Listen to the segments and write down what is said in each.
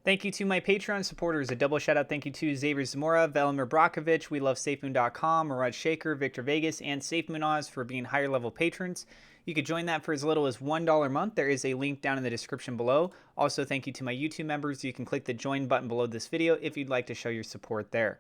Thank you to my Patreon supporters. A double shout out thank you to Xavier Zamora, Velimir Brakovich, We Love SafeMoon.com, Murad Shaker, Victor Vegas, and SafeMoon Oz for being higher level patrons. You could join that for as little as $1 a month. There is a link down in the description below. Also, thank you to my YouTube members. You can click the join button below this video if you'd like to show your support there.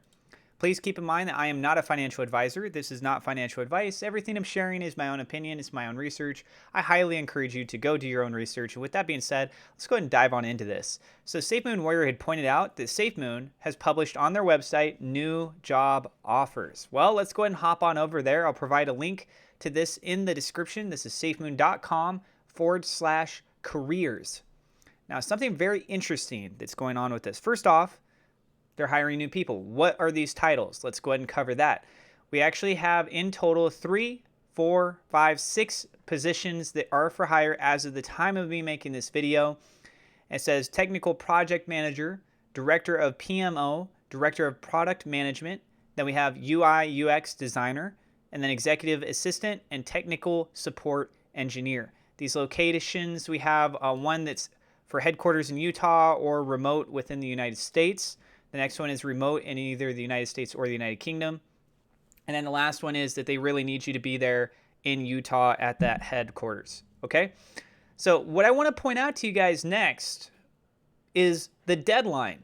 Please keep in mind that I am not a financial advisor. This is not financial advice. Everything I'm sharing is my own opinion. It's my own research. I highly encourage you to go do your own research. And with that being said, let's go ahead and dive on into this. So SafeMoon Warrior had pointed out that SafeMoon has published on their website new job offers. Well, let's go ahead and hop on over there. I'll provide a link to this in the description. This is safemoon.com/careers. Now, something very interesting that's going on with this. First off, they're hiring new people. What are these titles? Let's go ahead and cover that. We actually have in total 3, 4, 5, 6 positions that are for hire as of the time of me making this video. It says Technical Project Manager, Director of PMO, Director of Product Management. Then we have UI UX Designer, and then Executive Assistant and Technical Support Engineer. These locations, we have one that's for headquarters in Utah or remote within the United States. The next one is remote in either the United States or the United Kingdom. And then the last one is that they really need you to be there in Utah at that headquarters. Okay? So what I want to point out to you guys next is the deadline.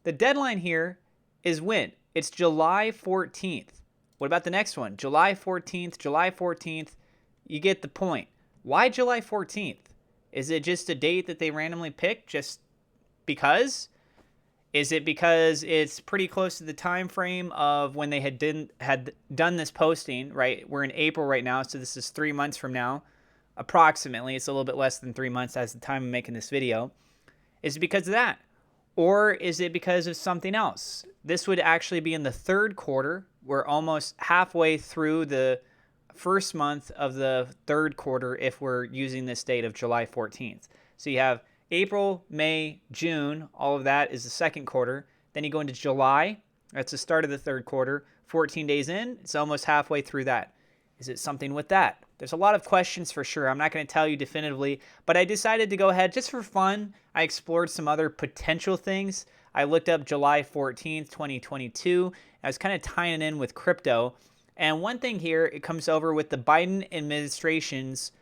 The deadline here is when? It's July 14th. What about the next one? July 14th, July 14th. You get the point. Why July 14th? Is it just a date that they randomly picked just because? Is it because it's pretty close to the time frame of when they had done this posting, right? We're in April right now, so this is 3 months from now, approximately. It's a little bit less than 3 months as the time of making this video. Is it because of that? Or is it because of something else? This would actually be in the third quarter. We're almost halfway through the first month of the third quarter if we're using this date of July 14th. So you have April, May, June, all of that is the second quarter. Then you go into July. That's the start of the third quarter. 14 days in, it's almost halfway through that. Is it something with that? There's a lot of questions for sure. I'm not going to tell you definitively, but I decided to go ahead just for fun. I explored some other potential things. I looked up July 14th, 2022. I was kind of tying it in with crypto. And one thing here, it comes over with the Biden administration's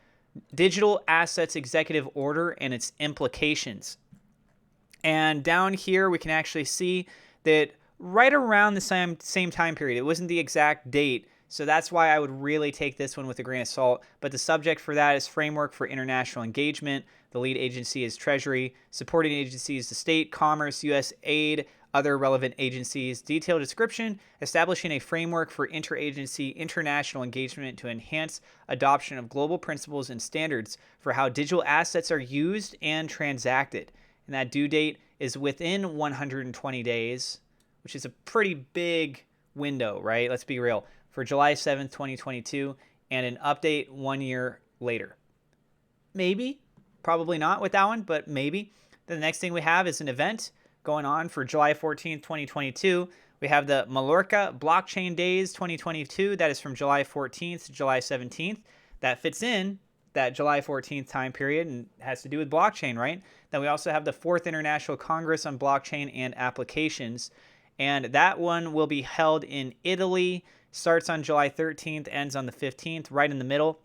Digital Assets Executive Order and its implications. And down here, we can actually see that right around the same time period, it wasn't the exact date, so that's why I would really take this one with a grain of salt. But the subject for that is Framework for International Engagement. The lead agency is Treasury. Supporting agencies, the State, Commerce, U.S. Aid, other relevant agencies. Detailed description, establishing a framework for interagency international engagement to enhance adoption of global principles and standards for how digital assets are used and transacted. And that due date is within 120 days, which is a pretty big window, right? Let's be real. For July 7th, 2022, and an update 1 year later. Maybe, probably not with that one, but maybe. The next thing we have is an event going on for July 14th, 2022. We have the Mallorca Blockchain Days 2022. That is from July 14th to July 17th. That fits in that July 14th time period and has to do with blockchain, right? Then we also have the 4th International Congress on Blockchain and Applications. And that one will be held in Italy. Starts on July 13th, ends on the 15th, right in the middle.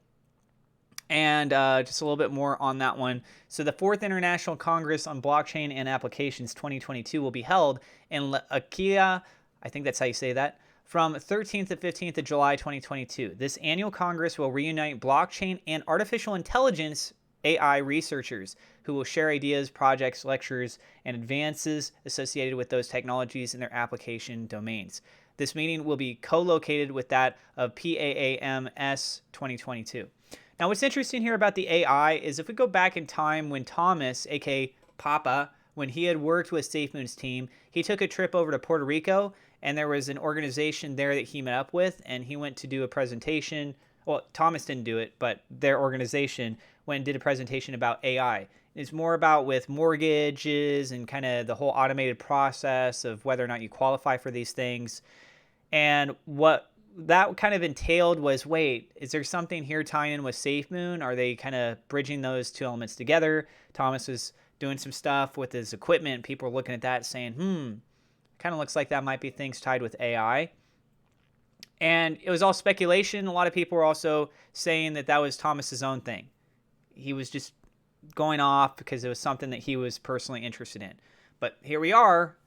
And just a little bit more on that one. So the 4th International Congress on Blockchain and Applications 2022 will be held in L'Aquila, I think that's how you say that, from 13th to 15th of July 2022. This annual Congress will reunite blockchain and artificial intelligence AI researchers who will share ideas, projects, lectures, and advances associated with those technologies in their application domains. This meeting will be co-located with that of PAAMS 2022. Now, what's interesting here about the AI is if we go back in time when Thomas, aka Papa, when he had worked with SafeMoon's team, he took a trip over to Puerto Rico, and there was an organization there that he met up with, and he went to do a presentation. Well, Thomas didn't do it, but their organization went and did a presentation about AI. It's more about with mortgages and kind of the whole automated process of whether or not you qualify for these things. And what that kind of entailed was, wait, is there something here tying in with SafeMoon? Are they kind of bridging those two elements together? Thomas was doing some stuff with his equipment. People are looking at that saying, kind of looks like that might be things tied with AI. And it was all speculation. A lot of people were also saying that that was Thomas's own thing. He was just going off because it was something that he was personally interested in. But here we are.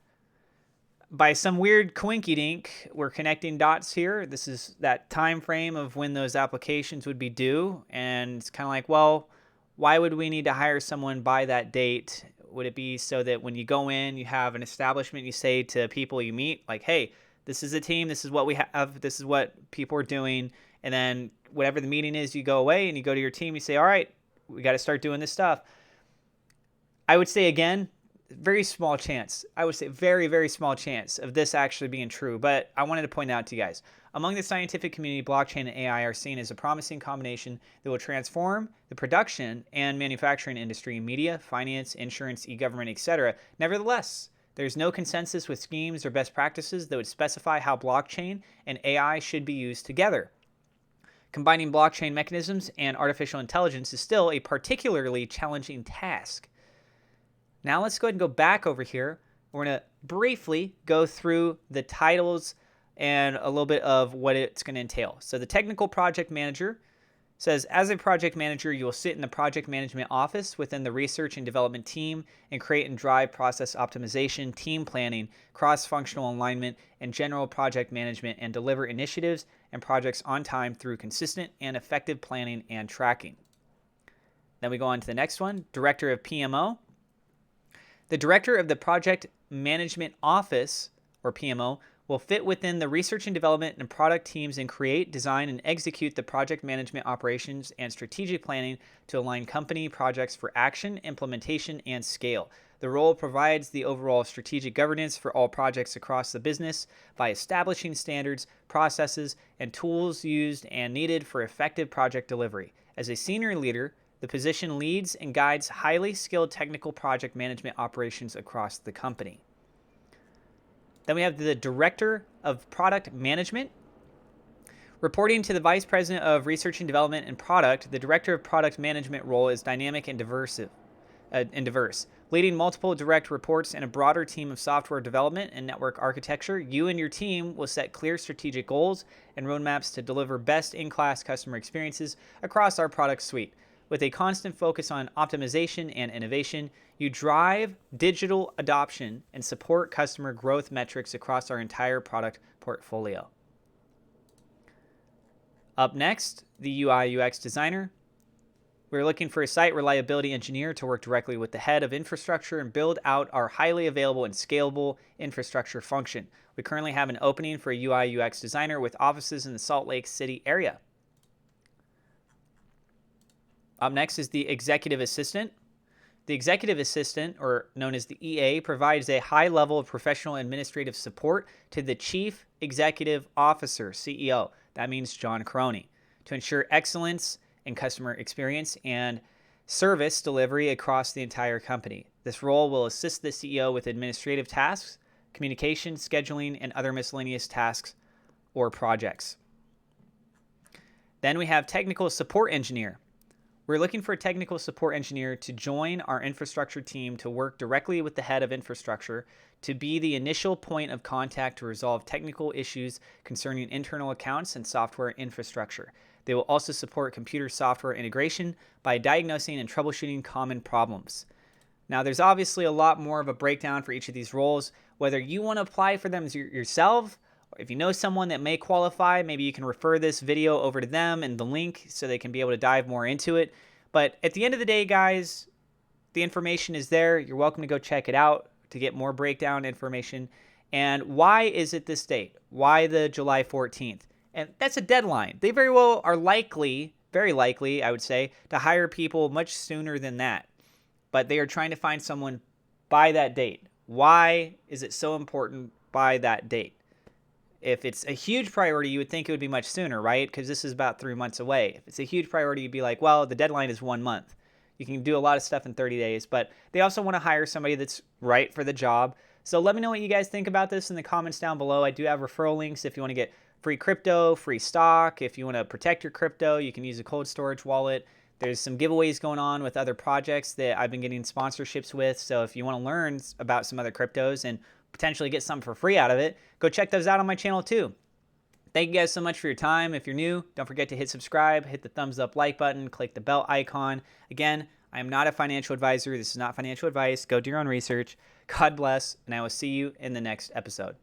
By some weird coinky dink, we're connecting dots here. This is that time frame of when those applications would be due. And it's kind of like, well, why would we need to hire someone by that date? Would it be so that when you go in, you have an establishment, you say to people you meet, like, hey, this is a team, this is what we have, this is what people are doing. And then whatever the meeting is, you go away and you go to your team, you say, all right, we got to start doing this stuff. I would say, again, very small chance. I would say very, very small chance of this actually being true. But I wanted to point out to you guys, among the scientific community, blockchain and AI are seen as a promising combination that will transform the production and manufacturing industry in media, finance, insurance, e-government, etc. Nevertheless, there's no consensus with schemes or best practices that would specify how blockchain and AI should be used together. Combining blockchain mechanisms and artificial intelligence is still a particularly challenging task. Now let's go ahead and go back over here. We're going to briefly go through the titles and a little bit of what it's going to entail. So the technical project manager says, as a project manager, you will sit in the project management office within the research and development team and create and drive process optimization, team planning, cross-functional alignment, and general project management, and deliver initiatives and projects on time through consistent and effective planning and tracking. Then we go on to the next one, director of PMO. The director of the Project Management Office, or PMO, will fit within the research and development and product teams and create, design, and execute the project management operations and strategic planning to align company projects for action, implementation, and scale. The role provides the overall strategic governance for all projects across the business by establishing standards, processes, and tools used and needed for effective project delivery. As a senior leader, the position leads and guides highly skilled technical project management operations across the company. Then we have the Director of Product Management. Reporting to the Vice President of Research and Development and Product, the Director of Product Management role is dynamic and diverse, leading multiple direct reports and a broader team of software development and network architecture. You and your team will set clear strategic goals and roadmaps to deliver best-in-class customer experiences across our product suite. With a constant focus on optimization and innovation, you drive digital adoption and support customer growth metrics across our entire product portfolio. Up next, the UI UX designer. We're looking for a site reliability engineer to work directly with the head of infrastructure and build out our highly available and scalable infrastructure function. We currently have an opening for a UI UX designer with offices in the Salt Lake City area. Up next is the executive assistant. The executive assistant, or known as the EA, provides a high level of professional administrative support to the chief executive officer, CEO. That means John Crony, to ensure excellence in customer experience and service delivery across the entire company. This role will assist the CEO with administrative tasks, communication, scheduling, and other miscellaneous tasks or projects. Then we have technical support engineer. We're looking for a technical support engineer to join our infrastructure team to work directly with the head of infrastructure to be the initial point of contact to resolve technical issues concerning internal accounts and software infrastructure. They will also support computer software integration by diagnosing and troubleshooting common problems. Now, there's obviously a lot more of a breakdown for each of these roles. Whether you want to apply for them yourself, or if you know someone that may qualify, maybe you can refer this video over to them and the link so they can be able to dive more into it. But at the end of the day, guys, the information is there. You're welcome to go check it out to get more breakdown information. And why is it this date? Why the July 14th? And that's a deadline. They very well are likely, very likely, I would say, to hire people much sooner than that. But they are trying to find someone by that date. Why is it so important by that date? If it's a huge priority, you would think it would be much sooner, right? Because this is about 3 months away. If it's a huge priority, you'd be like, well, the deadline is 1 month. You can do a lot of stuff in 30 days, but they also want to hire somebody that's right for the job. So let me know what you guys think about this in the comments down below. I do have referral links if you want to get free crypto, free stock. If you want to protect your crypto, you can use a cold storage wallet. There's some giveaways going on with other projects that I've been getting sponsorships with. So if you want to learn about some other cryptos and potentially get something for free out of it, go check those out on my channel too. Thank you guys so much for your time. If you're new, don't forget to hit subscribe, hit the thumbs up like button, click the bell icon. Again, I am not a financial advisor. This is not financial advice. Go do your own research. God bless, and I will see you in the next episode.